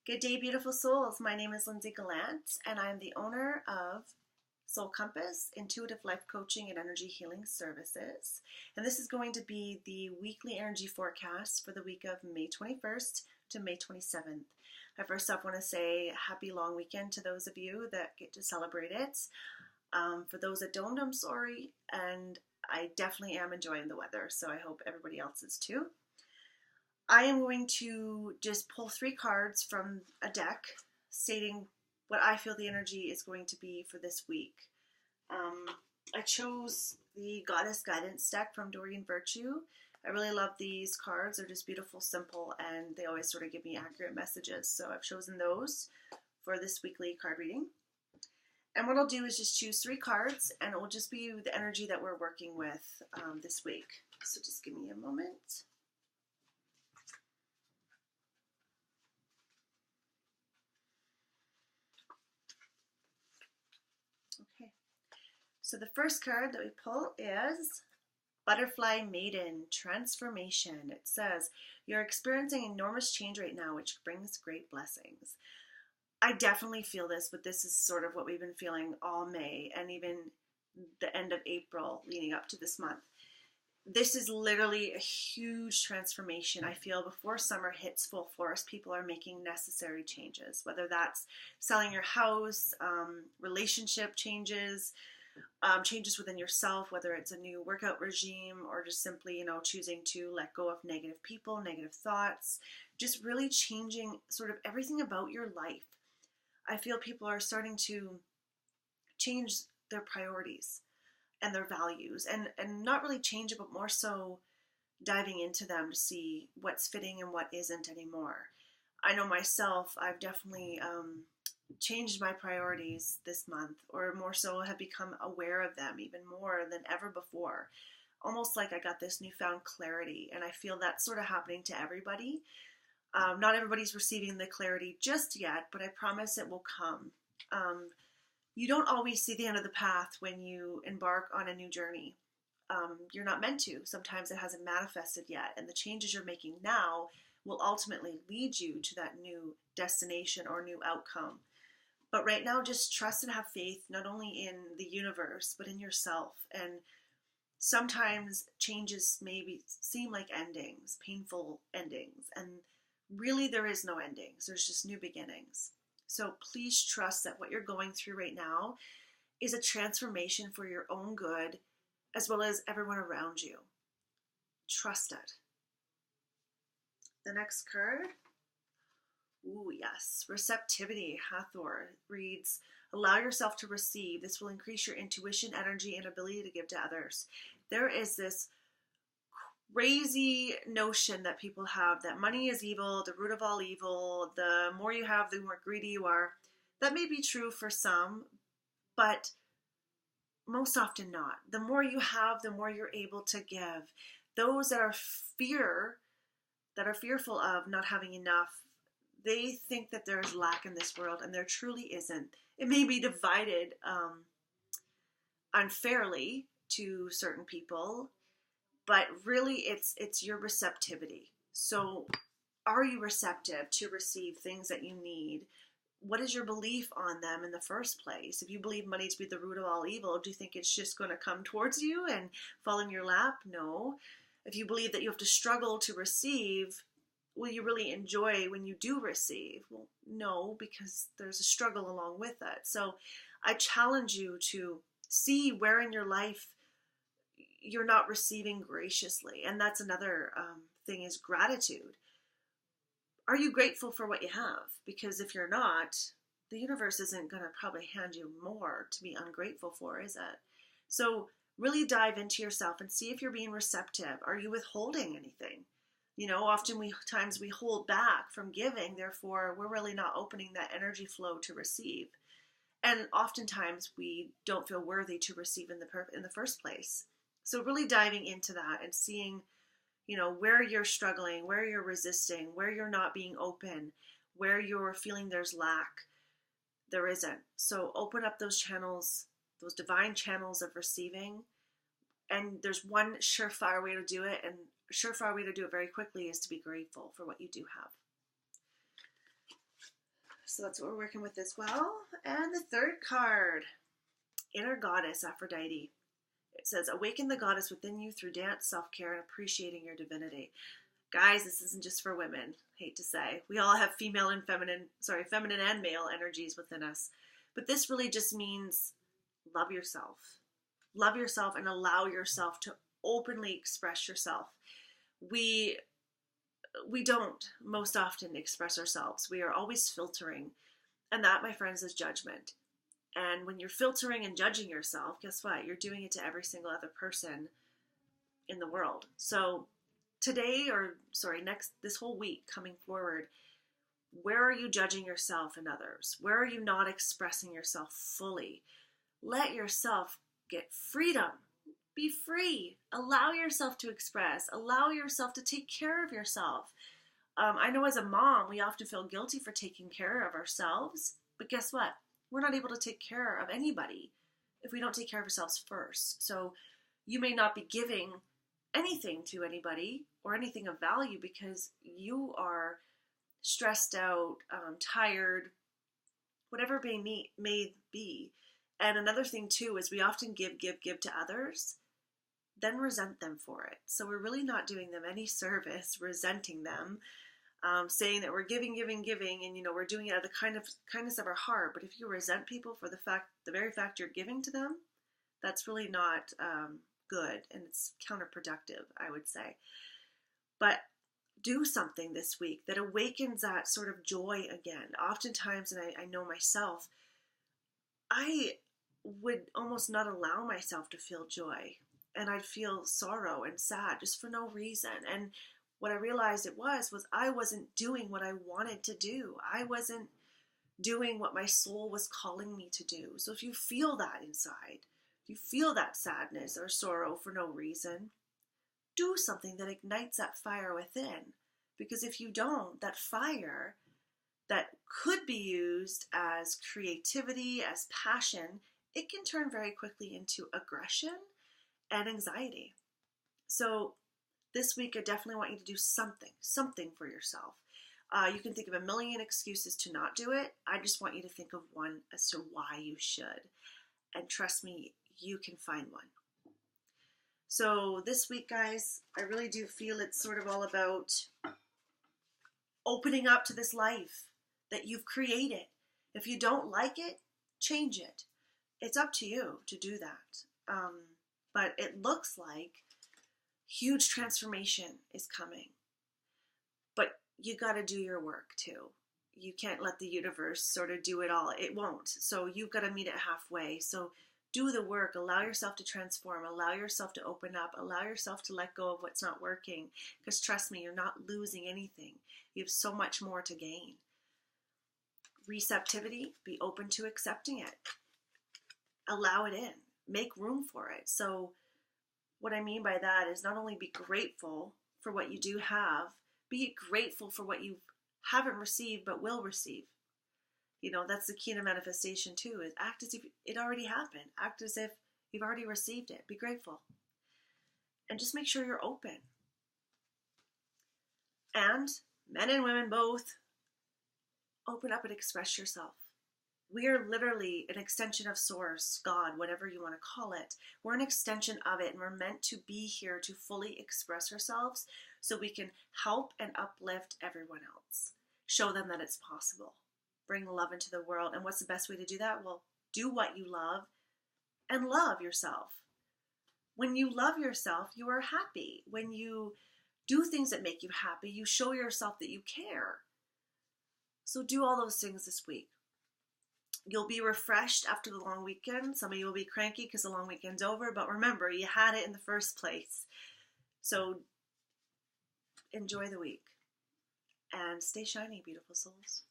Good day, beautiful souls. My name is Lindsay Gallant, and I'm the owner of Soul Compass, Intuitive Life Coaching and Energy Healing Services. And this is going to be the weekly energy forecast for the week of May 21st to May 27th. I first off want to say happy long weekend to those of you that get to celebrate it. For those that don't, I'm sorry, and I definitely am enjoying the weather, so I hope everybody else is too. I am going to just pull 3 cards from a deck stating what I feel the energy is going to be for this week. I chose the Goddess Guidance deck from Doreen Virtue. I really love these cards. They're just beautiful, simple, and they always sort of give me accurate messages. So I've chosen those for this weekly card reading. And what I'll do is just choose 3 cards, and it will just be the energy that we're working with this week. So just give me a moment. Okay, so the first card that we pull is Butterfly Maiden, Transformation. It says, you're experiencing enormous change right now, which brings great blessings. I definitely feel this, but this is sort of what we've been feeling all May and even the end of April leading up to this month. This is literally a huge transformation. I feel before summer hits full force, people are making necessary changes, whether that's selling your house, relationship changes, changes within yourself, whether it's a new workout regime or just simply, choosing to let go of negative people, negative thoughts, just really changing sort of everything about your life. I feel people are starting to change their priorities and their values and not really change it, but more so diving into them to see what's fitting and what isn't anymore. I know myself, I've definitely changed my priorities this month, or more so have become aware of them even more than ever before. Almost like I got this newfound clarity, and I feel that's sort of happening to everybody. Not everybody's receiving the clarity just yet, but I promise it will come. You don't always see the end of the path when you embark on a new journey. You're not meant to. Sometimes it hasn't manifested yet, and the changes you're making now will ultimately lead you to that new destination or new outcome. But right now, just trust and have faith, not only in the universe, but in yourself. And sometimes changes maybe seem like endings, painful endings, and really there is no endings. There's just new beginnings. So please trust that what you're going through right now is a transformation for your own good, as well as everyone around you. Trust it. The next card. Ooh, yes. Receptivity. Hathor reads, allow yourself to receive. This will increase your intuition, energy, and ability to give to others. There is this crazy notion that people have that money is evil, the root of all evil, the more you have, the more greedy you are. That may be true for some, but most often not. The more you have, the more you're able to give. Those that are fearful of not having enough, they think that there's lack in this world, and there truly isn't. It may be divided unfairly to certain people, but really it's your receptivity. So are you receptive to receive things that you need? What is your belief on them in the first place? If you believe money to be the root of all evil, do you think it's just going to come towards you and fall in your lap? No. If you believe that you have to struggle to receive, will you really enjoy when you do receive? Well, no, because there's a struggle along with it. So I challenge you to see where in your life you're not receiving graciously. And that's another thing, is gratitude. Are you grateful for what you have? Because if you're not, the universe isn't going to probably hand you more to be ungrateful for, is it? So really dive into yourself and see if you're being receptive. Are you withholding anything? Times we hold back from giving, therefore we're really not opening that energy flow to receive. And oftentimes we don't feel worthy to receive in the first place. So really diving into that and seeing, where you're struggling, where you're resisting, where you're not being open, where you're feeling there's lack. There isn't. So open up those channels, those divine channels of receiving. And there's one surefire way to do it, and a surefire way to do it very quickly is to be grateful for what you do have. So that's what we're working with as well. And the third card, Inner Goddess Aphrodite. It says, awaken the goddess within you through dance, self-care, and appreciating your divinity. Guys, this isn't just for women, hate to say. We all have feminine and male energies within us. But this really just means love yourself. Love yourself and allow yourself to openly express yourself. We don't most often express ourselves. We are always filtering. And that, my friends, is judgment. And when you're filtering and judging yourself, guess what? You're doing it to every single other person in the world. So today, this whole week coming forward, where are you judging yourself and others? Where are you not expressing yourself fully? Let yourself get freedom. Be free. Allow yourself to express. Allow yourself to take care of yourself. I know as a mom, we often feel guilty for taking care of ourselves. But guess what? We're not able to take care of anybody if we don't take care of ourselves first. So you may not be giving anything to anybody or anything of value because you are stressed out, tired, whatever it may be. And another thing too is we often give to others, then resent them for it. So we're really not doing them any service, resenting them, saying that we're giving, and we're doing it out of the kindness of our heart. But if you resent people for the very fact you're giving to them, that's really not good, and it's counterproductive, I would say. But do something this week that awakens that sort of joy again. Oftentimes, and I know myself, I would almost not allow myself to feel joy, and I'd feel sorrow and sad just for no reason. And what I realized it was I wasn't doing what I wanted to do. I wasn't doing what my soul was calling me to do. So if you feel that inside, if you feel that sadness or sorrow for no reason, do something that ignites that fire within. Because if you don't, that fire that could be used as creativity, as passion, it can turn very quickly into aggression and anxiety. So this week, I definitely want you to do something for yourself. You can think of a million excuses to not do it. I just want you to think of one as to why you should. And trust me, you can find one. So this week, guys, I really do feel it's sort of all about opening up to this life that you've created. If you don't like it, change it. It's up to you to do that. But it looks like huge transformation is coming. But you got to do your work too. You can't let the universe sort of do it all. It won't. So you've got to meet it halfway. So do the work. Allow yourself to transform. Allow yourself to open up. Allow yourself to let go of what's not working. Because trust me, you're not losing anything. You have so much more to gain. Receptivity, be open to accepting it. Allow it in. Make room for it. So what I mean by that is not only be grateful for what you do have, be grateful for what you haven't received but will receive. That's the key to manifestation too, is act as if it already happened. Act as if you've already received it. Be grateful. And just make sure you're open. And men and women both, open up and express yourself. We are literally an extension of Source, God, whatever you want to call it. We're an extension of it, and we're meant to be here to fully express ourselves so we can help and uplift everyone else. Show them that it's possible. Bring love into the world. And what's the best way to do that? Well, do what you love and love yourself. When you love yourself, you are happy. When you do things that make you happy, you show yourself that you care. So do all those things this week. You'll be refreshed after the long weekend. Some of you will be cranky because the long weekend's over, but remember, you had it in the first place. So enjoy the week and stay shiny, beautiful souls.